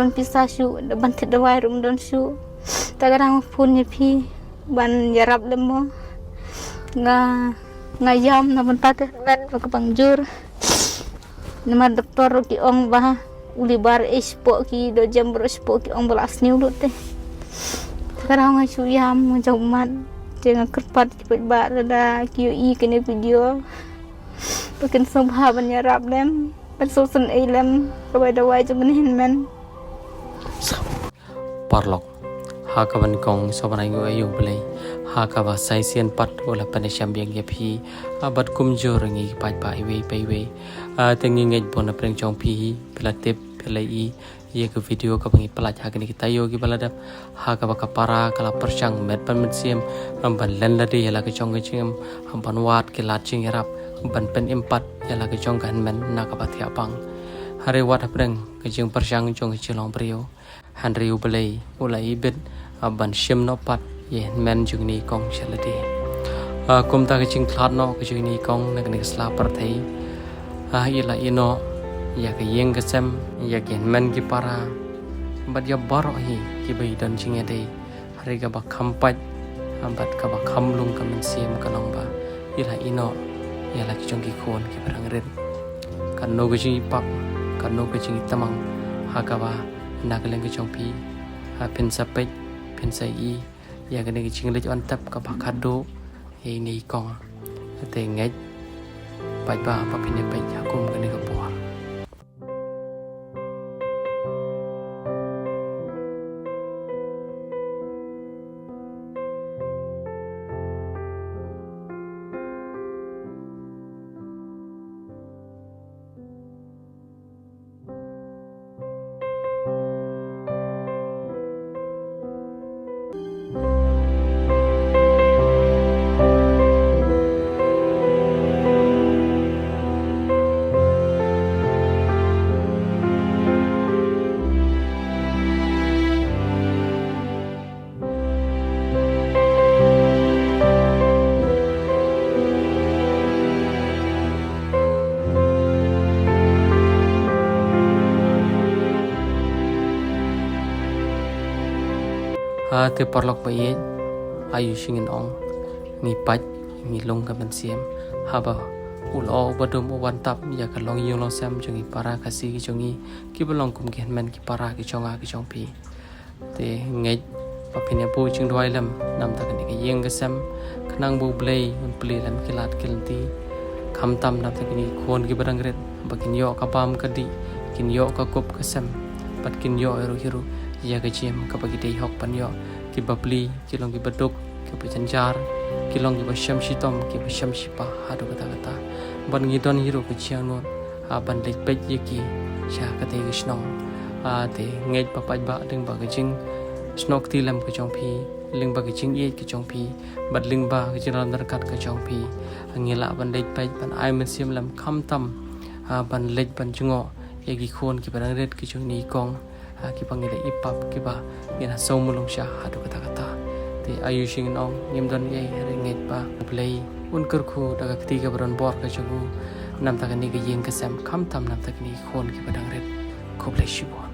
don pisah syu ban thit dawai rum don syu tagarang phun ni phi ban yarap lemo ngayam na ban pateh ban pakangjur nama doktor ki ong bah uli bar ispo ki do jam bro ispo ki ong belas ni ulut teh tagarang syu yam jauman jangan kerpat cepet ba da ki i kene video pakin sobha ban yarap lem Pensusun ilm dawai cuman hynmen parlok hakaban kong sobanai go ayu belai hakaba saisian pat ola panisham biang yapi abat kumjor ngi pai pai we tengi ngej bona preng chong pi pelatip pelai ye ke video ka bangi pelaj hakani kita yo gi baladap hakaba kapara kala persang met pan mensiam amban len lade yala ke chong ke chim amban wat ke lat ching yarap ban pen empat yala ke chong kan men nakabatia pang hari wat apreng ke jing persang chong ke chilong brio han riu belai ulai bit ban shim no pat ye men jung ni kong chalati kum ta ke ching thlat no ke jung ni kong nak ni sla par thai yala ino ya ke yeng ke sem ya ke men ki para bat ya baro hi ki bai dan ching ade hari ga ba khampat bat ka ba khamlung ka men sim ka long ba yala ino ya lagi chong ki khun ki barang ren kan no gi pap kan no gi tamang hakawa nagaleng gi chong pi pin sapet pin sai i ya ga ne gi ching le on tap ka ba khado e ni kong te ngai pai ba pa pin ne pai ya kum ga ne ga por te parlok pa ye ayu singin ong ngi pat ngi long ka ban siam haba ulo badum wan tap ya ka long yung long sam jungi para kasi ki jungi ki belong kum ki hynmen ki para ki chonga ki chong pi te ngai pa pine pu chung dwai lam nam ta ni ki yeng ka sam khnang bu blei un ple lam ki lat kilti kham tam nam ta ni khon ki barang ret bakin yo ka pam ka di kin yo ka kop ka sam pat kin yo ero hiru ya ke jem ka bagi dei hok pan yo ki babli ki long ki baduk ki pajanjar ki long ki basham shitom ki basham shipa hadu kata ban ngidon hiru ke chiang non ban lek pet ye ki sha ka te gi snong te ngej pa pa ba ding ba ke jing snok ti lam ke chong pi ling ba ke jing ye ke chong pi bat ling ba ke jing ram kat ke chong pi ngila ban lek pet ban ai men sim lam kham tam ban lek ban jungo ye gi khon ki barang ret ki chung ni kong ki pangile ipap ki ba ina somulong sha hadu kata te ayu sing nong nim don ye ringet ba play un kur khu daga kti ka bron bor ka chugu nam ta ni ga yeng ka sam kham tam nam ta ni khon ki badang ret khob le shi bo